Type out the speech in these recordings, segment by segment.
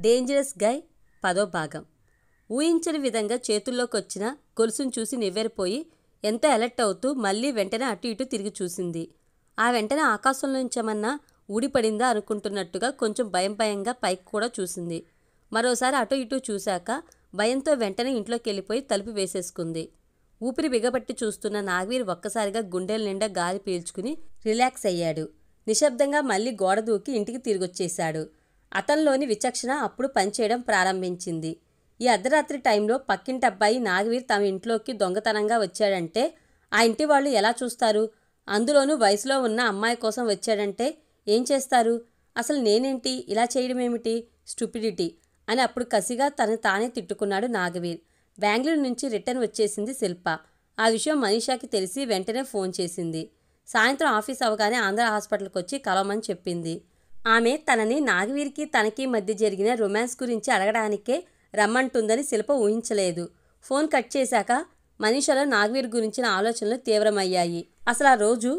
Dangerous గై 10వ భాగం. ఊహించని విధంగా చేతుల్లోకొచ్చిన గొలుసును చూసి నివ్వెరపోయి ఎంతో అలర్ట్ అవుతూ మళ్ళీ వెంటనే అటు ఇటు తిరిగి చూసింది. ఆ వెంటనే ఆకాశంలోంచేమన్నా ఊడిపడిందా అనుకుంటున్నట్టుగా కొంచెం భయంగా పైకి కూడా చూసింది. మరోసారి అటు ఇటు చూశాక భయంతో వెంటనే ఇంట్లోకెళ్ళిపోయి తలుపు వేసేసుకుంది. ఊపిరి బిగబట్టి చూస్తున్న నాగవీర్ ఒక్కసారిగా గుండెల నిండా గాలి పీల్చుకుని రిలాక్స్ అయ్యాడు. నిశ్శబ్దంగా మళ్ళీ గోడ దూకి ఇంటికి తిరిగొచ్చేశాడు. అతనిలోని విచక్షణ అప్పుడు పనిచేయడం ప్రారంభించింది. ఈ అర్ధరాత్రి టైంలో పక్కింటి అబ్బాయి నాగవీర్ తమ ఇంట్లోకి దొంగతనంగా వచ్చాడంటే ఆ ఇంటి వాళ్ళు ఎలా చూస్తారు? అందులోనూ వయసులో ఉన్న అమ్మాయి కోసం వచ్చాడంటే ఏం చేస్తారు? అసలు నేనేంటి ఇలా చేయడమేమిటి? స్టూపిడిటీ అని అప్పుడు కసిగా తను తానే తిట్టుకున్నాడు నాగవీర్. బెంగళూరు నుంచి రిటర్న్ వచ్చేసింది శిల్ప. ఆ విషయం మనీషాకి తెలిసి వెంటనే ఫోన్ చేసింది. సాయంత్రం ఆఫీస్ అవగానే ఆంధ్ర హాస్పిటల్కి వచ్చి కలవమని చెప్పింది. ఆమె తనని నాగవీర్కి తనకి మధ్య జరిగిన రొమాన్స్ గురించి అడగడానికే రమ్మంటుందని శిల్ప ఊహించలేదు. ఫోన్ కట్ చేశాక మనీషాలో నాగవీర్ గురించిన ఆలోచనలు తీవ్రమయ్యాయి. అసలు ఆ రోజు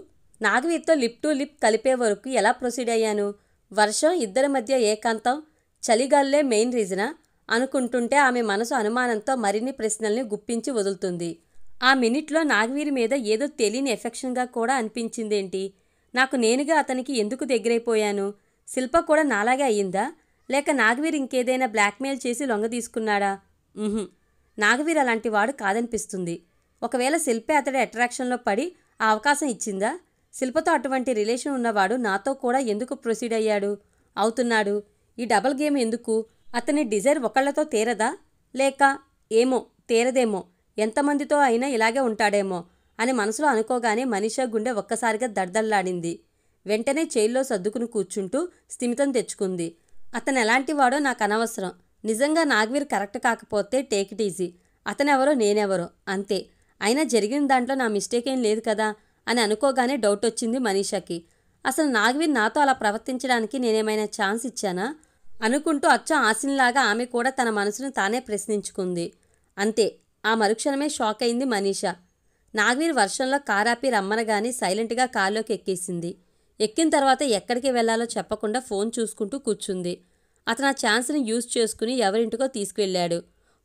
నాగవీర్తో లిప్ టు లిప్ కలిపే వరకు ఎలా ప్రొసీడ్ అయ్యాను? వర్షం, ఇద్దరి మధ్య ఏకాంతం, చలిగాల్లే మెయిన్ రీజనా అనుకుంటుంటే ఆమె మనసు అనుమానంతో మరిన్ని ప్రశ్నల్ని గుప్పించి వదులుతుంది. ఆ మినిట్లో నాగవీర్ మీద ఏదో తెలియని ఎఫెక్షన్గా కూడా అనిపించిందేంటి? నాకు నేనుగా అతనికి ఎందుకు దగ్గరైపోయాను? శిల్ప కూడా నాలాగే అయ్యిందా? లేక నాగవీర్ ఇంకేదైనా బ్లాక్మెయిల్ చేసి లొంగ తీసుకున్నాడా? నాగవీర్ అలాంటి వాడు కాదనిపిస్తుంది. ఒకవేళ శిల్పే అతడి అట్రాక్షన్లో పడి ఆ అవకాశం ఇచ్చిందా? శిల్పతో అటువంటి రిలేషన్ ఉన్నవాడు నాతో కూడా ఎందుకు ప్రొసీడ్ అయ్యాడు అవుతున్నాడు? ఈ డబల్ గేమ్ ఎందుకు? అతని డిజైర్ ఒకళ్లతో తీరదా? లేక ఏమో తీరదేమో, ఎంతమందితో అయినా ఇలాగే ఉంటాడేమో అని మనసులో అనుకోగానే మనీషా గుండె ఒక్కసారిగా దడదల్లాడింది. వెంటనే చైర్లో సర్దుకుని కూర్చుంటూ స్థిమితం తెచ్చుకుంది. అతను ఎలాంటివాడో నాకు అనవసరం. నిజంగా నాగవీర్ కరెక్ట్ కాకపోతే టేక్ ఇట్ ఈజీ. అతనెవరో నేనెవరో అంతే. అయినా జరిగిన దాంట్లో నా మిస్టేక్ ఏం లేదు కదా అని అనుకోగానే డౌట్ వచ్చింది మనీషాకి. అసలు నాగవీర్ నాతో అలా ప్రవర్తించడానికి నేనేమైనా ఛాన్స్ ఇచ్చానా అనుకుంటూ అచ్చం ఆశిన్లాగా ఆమె కూడా తన మనసును తానే ప్రశ్నించుకుంది. అంతే. ఆ మరుక్షణమే షాక్ అయింది మనీషా. నాగవీర్ వర్షంలో కారాపి రమ్మనగానే సైలెంట్గా కారులోకి ఎక్కేసింది. ఎక్కిన తర్వాత ఎక్కడికి వెళ్లాలో చెప్పకుండా ఫోన్ చూసుకుంటూ కూర్చుంది. అతను ఆ ఛాన్స్ని యూజ్ చేసుకుని ఎవరింటికో తీసుకువెళ్ళాడు.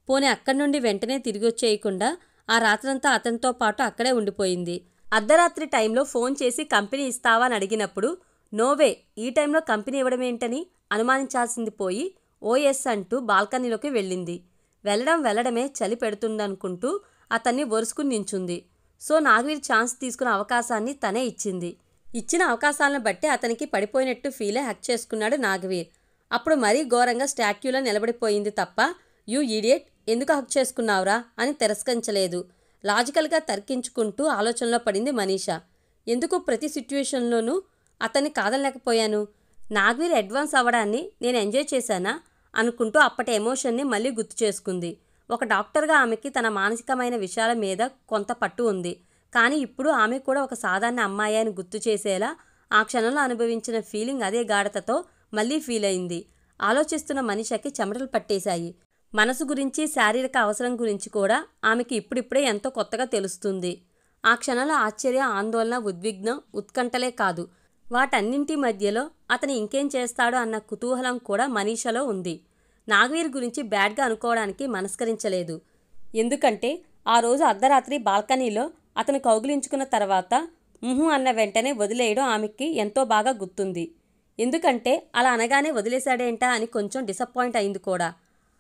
పోనీ అక్కడి నుండి వెంటనే తిరిగి వచ్చేయకుండా ఆ రాత్రంతా అతనితో పాటు అక్కడే ఉండిపోయింది. అర్ధరాత్రి టైంలో ఫోన్ చేసి కంపెనీ ఇస్తావా అని అడిగినప్పుడు నోవే, ఈ టైంలో కంపెనీ ఇవ్వడమేంటని అనుమానించాల్సింది పోయి ఓఎస్ అంటూ బాల్కనీలోకి వెళ్ళింది. వెళ్ళడమే చలి పెడుతుందనుకుంటూ అతన్ని వరుసుకుని నించుంది. సో నాగవీర్ ఛాన్స్ తీసుకున్న అవకాశాన్ని తనే ఇచ్చింది. ఇచ్చిన అవకాశాలను బట్టి అతనికి పడిపోయినట్టు ఫీలే హక్ చేసుకున్నాడు నాగవీర్. అప్పుడు మరీ ఘోరంగా స్టాట్యూలో నిలబడిపోయింది తప్ప యూ ఈడియట్, ఎందుకు హక్ చేసుకున్నావురా అని తిరస్కరించలేదు. లాజికల్గా తర్కించుకుంటూ ఆలోచనలో పడింది మనీషా. ఎందుకు ప్రతి సిట్యుయేషన్లోనూ అతన్ని కాదనలేకపోయాను? నాగవీర్ అడ్వాన్స్ అవ్వడాన్ని నేను ఎంజాయ్ చేశానా అనుకుంటూ అప్పటి ఎమోషన్ని మళ్ళీ గుర్తు చేసుకుంది. ఒక డాక్టర్గా ఆమెకి తన మానసికమైన విషయాల మీద కొంత పట్టు ఉంది. కానీ ఇప్పుడు ఆమె కూడా ఒక సాధారణ అమ్మాయి అని గుర్తు చేసేలా ఆ క్షణంలో అనుభవించిన ఫీలింగ్ అదే గాఢతతో మళ్ళీ ఫీల్ అయింది. ఆలోచిస్తున్న మనిషికి చెమటలు పట్టేశాయి. మనసు గురించి, శారీరక అవసరం గురించి కూడా ఆమెకి ఇప్పుడిప్పుడే ఎంతో కొత్తగా తెలుస్తుంది. ఆ క్షణంలో ఆశ్చర్య, ఆందోళన, ఉద్విగ్నం, ఉత్కంఠలే కాదు, వాటన్నింటి మధ్యలో అతను ఇంకేం చేస్తాడో అన్న కుతూహలం కూడా మనీషాలో ఉంది. నాగవీర్ గురించి బ్యాడ్గా అనుకోవడానికి మనస్కరించలేదు. ఎందుకంటే ఆ రోజు అర్ధరాత్రి బాల్కనీలో అతను కౌగిలించుకున్న తర్వాత అన్న వెంటనే వదిలేయడం ఆమెకి ఎంతో బాగా గుర్తుంది. ఎందుకంటే అలా అనగానే వదిలేశాడేంటా అని కొంచెం డిసప్పాయింట్ అయింది కూడా.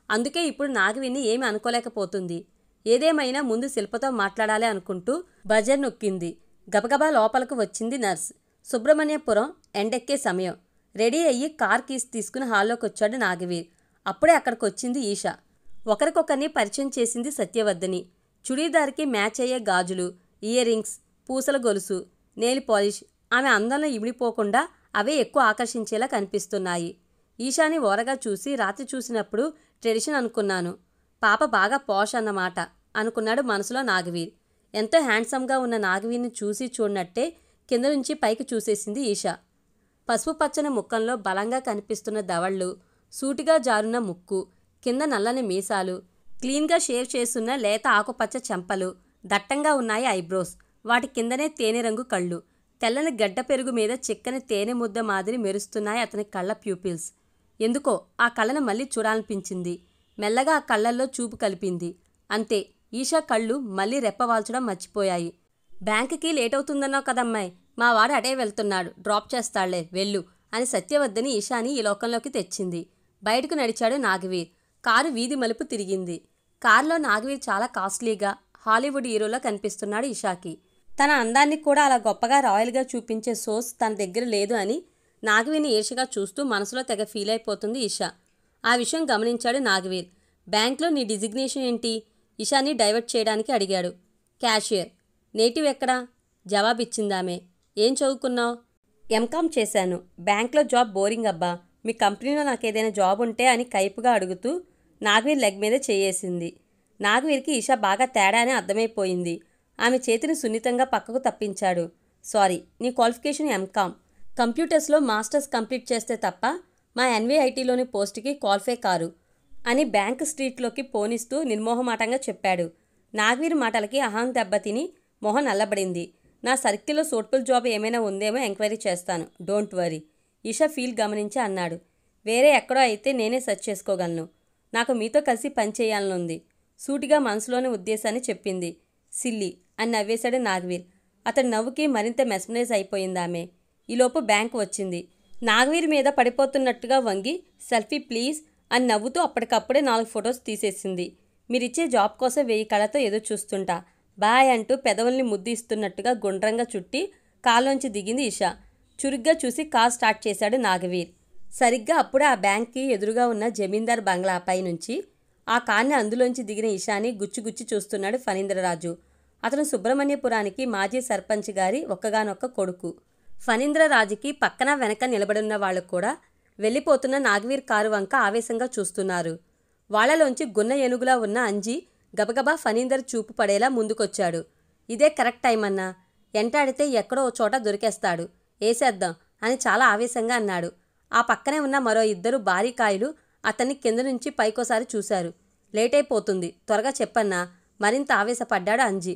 అందుకే ఇప్పుడు నాగవీర్ని ఏమీ అనుకోలేకపోతుంది. ఏదేమైనా ముందు శిల్పతో మాట్లాడాలి అనుకుంటూ బజర్ నొక్కింది. గబగబా లోపలకు వచ్చింది నర్స్. సుబ్రహ్మణ్యపురం ఎండెక్కే సమయం. రెడీ అయ్యి కార్ కీస్ తీసుకుని హాల్లోకి వచ్చాడు నాగవీర్. అప్పుడే అక్కడికొచ్చింది ఈషా. ఒకరికొకరిని పరిచయం చేసింది సత్యవర్ధిని. చుడీదార్కి మ్యాచ్ అయ్యే గాజులు, ఇయర్ రింగ్స్, పూసల గొలుసు, నెయిల్ పాలిష్, ఆమె అందంలో ఇమిడిపోకుండా అవే ఎక్కువ ఆకర్షించేలా కనిపిస్తున్నాయి. ఈషాని ఓరగా చూసి రాత్రి చూసినప్పుడు ట్రెడిషన్ అనుకున్నాను. పాప బాగా పాష్ అన్నమాట అనుకున్నాడు మనసులో నాగవీర్. ఎంతో హ్యాండ్సమ్గా ఉన్న నాగవీర్ని చూసి చూడనట్టే కింద నుంచి పైకి చూసేసింది ఈషా. పసుపు పచ్చని ముఖంలో బలంగా కనిపిస్తున్న దవళ్ళు, సూటిగా జారున్న ముక్కు, కింద నల్లని మీసాలు, క్లీన్గా షేవ్ చేసున్న లేత ఆకుపచ్చ చెంపలు, దట్టంగా ఉన్నాయి ఐబ్రోస్, వాటి కిందనే తేనె రంగు కళ్ళు, తెల్లని గడ్డ పెరుగు మీద చిక్కని తేనె ముద్ద మాదిరి మెరుస్తున్నాయి అతని కళ్ళ ప్యూపిల్స్. ఎందుకో ఆ కళ్ళను మళ్ళీ చూడాలనిపించింది. మెల్లగా ఆ కళ్ళల్లో చూపు కలిపింది. అంతే, ఈషా కళ్ళు మళ్ళీ రెప్పవాల్చడం మర్చిపోయాయి. బ్యాంకుకి లేటవుతుందన్నావు కదమ్మాయి, మా వాడు అటే వెళ్తున్నాడు, డ్రాప్ చేస్తాళ్లే, వెళ్ళు అని సత్యవతిని ఈషాని ఈ లోకంలోకి తెచ్చింది. బయటకు నడిచాడు నాగవీర్. కారు వీధి మలుపు తిరిగింది. కారులో నాగవీర్ చాలా కాస్ట్లీగా హాలీవుడ్ హీరోలా కనిపిస్తున్నాడు ఇషాకి. తన అందాన్ని కూడా అలా గొప్పగా రాయల్గా చూపించే సోర్స్ తన దగ్గర లేదు అని నాగవీర్ని ఈర్షగా చూస్తూ మనసులో తెగ ఫీల్ అయిపోతుంది ఇషా. ఆ విషయం గమనించాడు నాగవీర్. బ్యాంక్లో నీ డిజిగ్నేషన్ ఏంటి? ఇషాని డైవర్ట్ చేయడానికి అడిగాడు. క్యాషియర్. నేటివ్ ఎక్కడా? జవాబిచ్చిందామె. ఏం చదువుకున్నావు? ఎంకామ్ చేశాను. బ్యాంక్లో జాబ్ బోరింగ్ అబ్బా, మీ కంపెనీలో నాకేదైనా జాబ్ ఉంటే అని కైపుగా అడుగుతూ నాగవీర్ లెగ్ మీద చేయేసింది. నాగవీర్కి ఇషా బాగా తేడా అని అర్థమైపోయింది. ఆమె చేతిని సున్నితంగా పక్కకు తప్పించాడు. సారీ, నీ క్వాలిఫికేషన్ ఎంకామ్. కంప్యూటర్స్లో మాస్టర్స్ కంప్లీట్ చేస్తే తప్ప మా ఎన్వీఐటీలోని పోస్టుకి క్వాలిఫై కారు అని బ్యాంక్ స్ట్రీట్లోకి పోనిస్తూ నిర్మోహమాటంగా చెప్పాడు. నాగవీర్ మాటలకి అహం దెబ్బతిని మొహం నల్లబడింది. నా సర్కిల్లో సూటబుల్ జాబ్ ఏమైనా ఉందేమో ఎంక్వైరీ చేస్తాను, డోంట్ వరీ. ఇషా ఫీల్ గమనించి అన్నాడు. వేరే ఎక్కడో అయితే నేనే సెర్చ్ చేసుకోగలను. నాకు మీతో కలిసి పనిచేయాలనుంది, సూటిగా మనసులోని ఉద్దేశాన్ని చెప్పింది. సిల్లి అని నవ్వేశాడు నాగవీర్. అతడి నవ్వుకి మరింత మెస్మరైజ్ అయిపోయిందామె. ఈలోపు బ్యాంకు వచ్చింది. నాగవీర్ మీద పడిపోతున్నట్టుగా వంగి సెల్ఫీ ప్లీజ్ అని నవ్వుతూ అప్పటికప్పుడే 4 ఫొటోస్ తీసేసింది. మీరిచ్చే జాబ్ కోసం 1000 కళ్ళతో ఎదురు చూస్తుంటా, బాయ్ అంటూ పెదవుల్ని ముద్దు ఇస్తున్నట్టుగా గుండ్రంగా చుట్టి కాల్లోంచి దిగింది ఇషా. చురుగ్గా చూసి కార్ స్టార్ట్ చేశాడు నాగవీర్. సరిగ్గా అప్పుడే ఆ బ్యాంక్కి ఎదురుగా ఉన్న జమీందార్ బంగ్లా పై నుంచి ఆ కార్ని అందులోంచి దిగిన ఇషాని గుచ్చిగుచ్చి చూస్తున్నాడు ఫణీంద్రరాజు. అతను సుబ్రహ్మణ్యపురానికి మాజీ సర్పంచ్ గారి ఒక్కగానొక్క కొడుకు. ఫణీంద్రరాజుకి పక్కన వెనక నిలబడిన వాళ్ళు కూడా వెళ్ళిపోతున్న నాగవీర్ కారు వంక ఆవేశంగా చూస్తున్నారు. వాళ్లలోంచి గున్న ఏనుగులా ఉన్న అంజీ గబగబా ఫణీందర్ చూపు పడేలా ముందుకొచ్చాడు. ఇదే కరెక్ట్ టైం అన్నా, ఎంటాడితే ఎక్కడో ఓ చోట దొరికేస్తాడు, ఏసేద్దాం అని చాలా ఆవేశంగా అన్నాడు. ఆ పక్కనే ఉన్న మరో 2 భారీకాయలు అతన్ని కింద నుంచి పైకోసారి చూశారు. లేటైపోతుంది, త్వరగా చెప్పన్నా మరింత ఆవేశపడ్డాడు అంజీ.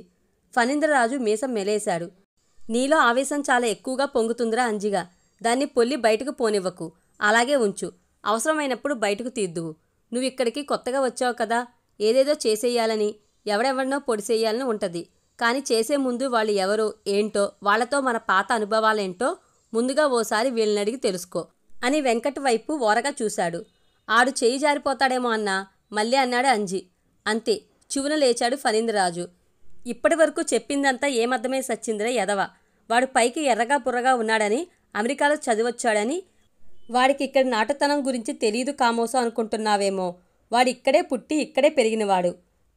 ఫణీంద్రరాజు మీసం మెలేశాడు. నీలో ఆవేశం చాలా ఎక్కువగా పొంగుతుందిరా అంజిగా, దాన్ని పొల్లి బయటకు పోనివ్వకు, అలాగే ఉంచు, అవసరమైనప్పుడు బయటకు తీద్దువు. నువ్విక్కడికి కొత్తగా వచ్చావు కదా, ఏదేదో చేసేయాలని, ఎవడెవడినో పొడిసేయాలని ఉంటది. కానీ చేసే ముందు వాళ్ళు ఎవరో ఏంటో, వాళ్లతో మన పాత అనుభవాలేంటో ముందుగా ఓసారి వీళ్ళనడిగి తెలుసుకో అని వెంకట్ వైపు ఓరగా చూశాడు. ఆడు చేయి జారిపోతాడేమో అన్నా మళ్ళీ అన్నాడు అంజీ. అంతే, చివున లేచాడు ఫణీంద్రరాజు. ఇప్పటి వరకు చెప్పిందంతా ఏమర్థమై సచ్చిందిరా ఎదవ. వాడు పైకి ఎర్రగా బుర్రగా ఉన్నాడని, అమెరికాలో చదివొచ్చాడని, వాడికి ఇక్కడ నాటుతనం గురించి తెలీదు కామోసో అనుకుంటున్నావేమో. వాడిక్కడే పుట్టి ఇక్కడే పెరిగినవాడు.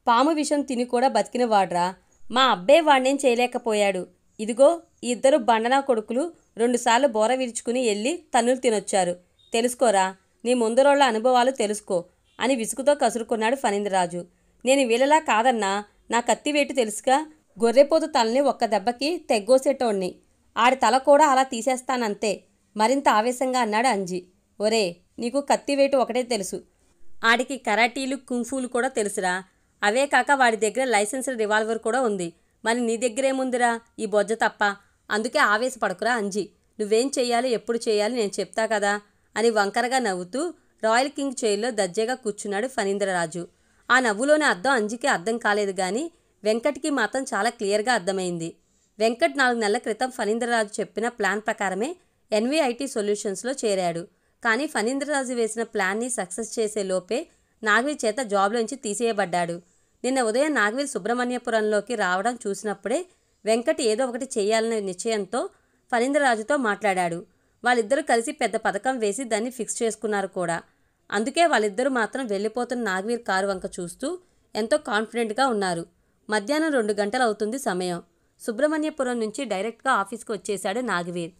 పాము విషం తిని కూడా బతికినవాడ్రా. మా అబ్బే వాడినేం చేయలేకపోయాడు. ఇదిగో ఈ 2 బండనా కొడుకులు 2 సార్లు బోర విరుచుకుని వెళ్ళి తన్నులు తినొచ్చారు. తెలుసుకోరా, నీ ముందరోళ్ల అనుభవాలు తెలుసుకో అని విసుగుతో కసురుకున్నాడు ఫణీంద్రరాజు. నేను వీళ్ళలా కాదన్నా, నా కత్తివేటు తెలుసుగా, గొర్రెపోతు తలని ఒక్క దెబ్బకి తెగ్గోసేటోణ్ణి. ఆడి తల కూడా అలా తీసేస్తానంతే మరింత ఆవేశంగా అన్నాడు అంజీ. ఒరే, నీకు కత్తివేటు ఒకటే తెలుసు, ఆడికి కరాటీలు కుంఫూలు కూడా తెలుసురా. అవే కాక వాడి దగ్గర లైసెన్స్డ్ రివాల్వర్ కూడా ఉంది. మరి నీ దగ్గరేముందిరా ఈ బొజ్జ తప్ప. అందుకే ఆవేశపడకురా అంజీ, నువ్వేం చెయ్యాలి ఎప్పుడు చేయాలి నేను చెప్తా కదా అని వంకరగా నవ్వుతూ రాయల్ కింగ్ చైర్లో దర్జాగా కూర్చున్నాడు ఫణీంద్రరాజు. ఆ నవ్వులోని అర్థం అంజీకి అర్థం కాలేదు కానీ వెంకట్కి మాత్రం చాలా క్లియర్గా అర్థమైంది. వెంకట్ 4 నెలల క్రితం ఫణీంద్రరాజు చెప్పిన ప్లాన్ ప్రకారమే ఎన్వీఐటీ సొల్యూషన్స్లో చేరాడు. కానీ ఫణీంద్రరాజు వేసిన ప్లాన్ని సక్సెస్ చేసే లోపే నాగవీర్ చేత జాబ్లోంచి తీసేయబడ్డాడు. నిన్న ఉదయం నాగవీర్ సుబ్రహ్మణ్యపురంలోకి రావడం చూసినప్పుడే వెంకట్ ఏదో ఒకటి చేయాలనే నిశ్చయంతో ఫణీంద్రరాజుతో మాట్లాడాడు. వాళ్ళిద్దరూ కలిసి పెద్ద పథకం వేసి దాన్ని ఫిక్స్ చేసుకున్నారు కూడా. అందుకే వాళ్ళిద్దరూ మాత్రం వెళ్ళిపోతున్న నాగవీర్ కారు వంక చూస్తూ ఎంతో కాన్ఫిడెంట్గా ఉన్నారు. మధ్యాహ్నం 2 గంటలు అవుతుంది సమయం. సుబ్రహ్మణ్యపురం నుంచి డైరెక్ట్గా ఆఫీస్కి వచ్చేశాడు నాగవీర్.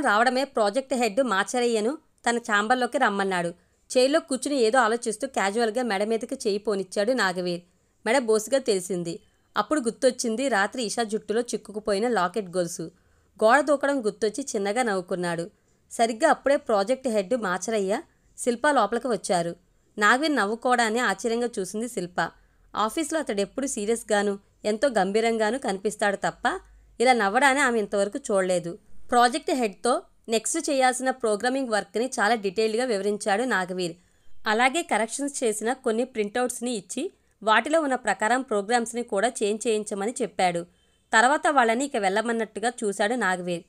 రావడమే ప్రాజెక్ట్ హెడ్ మాచరయ్యను తన ఛాంబర్లోకి రమ్మన్నాడు. చైర్లో కూర్చుని ఏదో ఆలోచిస్తూ క్యాజువల్గా మెడ మీదకి చేయి పోనిచ్చాడు నాగవీర్. మెడ బోసుగా తెలిసింది. అప్పుడు గుర్తొచ్చింది రాత్రి ఇషా జుట్టులో చిక్కుకుపోయిన లాకెట్ గొలుసు. గోడ దూకడం గుర్తొచ్చి చిన్నగా నవ్వుకున్నాడు. సరిగ్గా అప్పుడే ప్రాజెక్ట్ హెడ్ మాచరయ్య, శిల్ప లోపలికి వచ్చారు. నాగవీర్ నవ్వుకోవడాన్ని ఆశ్చర్యంగా చూసింది శిల్ప. ఆఫీస్లో అతడెప్పుడు సీరియస్గాను ఎంతో గంభీరంగానూ కనిపిస్తాడు తప్ప ఇలా నవ్వడాన్ని ఆమె ఇంతవరకు చూడలేదు. ప్రాజెక్ట్ హెడ్తో నెక్స్ట్ చేయాల్సిన ప్రోగ్రామింగ్ వర్క్ని చాలా డీటెయిల్డ్గా వివరించాడు నాగవీర్. అలాగే కరెక్షన్స్ చేసిన కొన్ని ప్రింటౌట్స్ని ఇచ్చి వాటిలో ఉన్న ప్రకారం ప్రోగ్రామ్స్ని కూడా చేంజ్ చేయించమని చెప్పాడు. తర్వాత వాళ్ళని ఇక వెళ్ళమన్నట్టుగా చూశాడు నాగవీర్.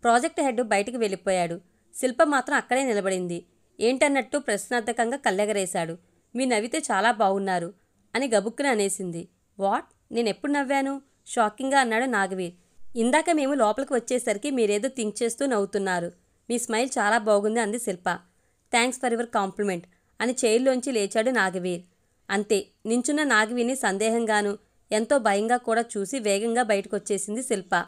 ప్రాజెక్ట్ హెడ్ బయటికి వెళ్ళిపోయాడు. శిల్ప మాత్రం అక్కడే నిలబడింది. ఏంటన్నట్టు ప్రశ్నార్థకంగా కళ్ళెగరేశాడు. మీరు నవ్వితే చాలా బాగున్నారు అని గబుక్కున అనేసింది. వాట్? నేనెప్పుడు నవ్వాను? షాకింగ్గా అన్నాడు నాగవీర్. ఇందాక మేము లోపలికి వచ్చేసరికి మీరేదో థింక్ చేస్తూ నవ్వుతున్నారు. మీ స్మైల్ చాలా బాగుంది అంది శిల్ప. థ్యాంక్స్ ఫర్ యువర్ కాంప్లిమెంట్ అని చైర్లోంచి లేచాడు నాగవీర్. అంతే, నించున్న నాగవీర్ని సందేహంగాను ఎంతో భయంగా కూడా చూసి వేగంగా బయటకొచ్చేసింది శిల్ప.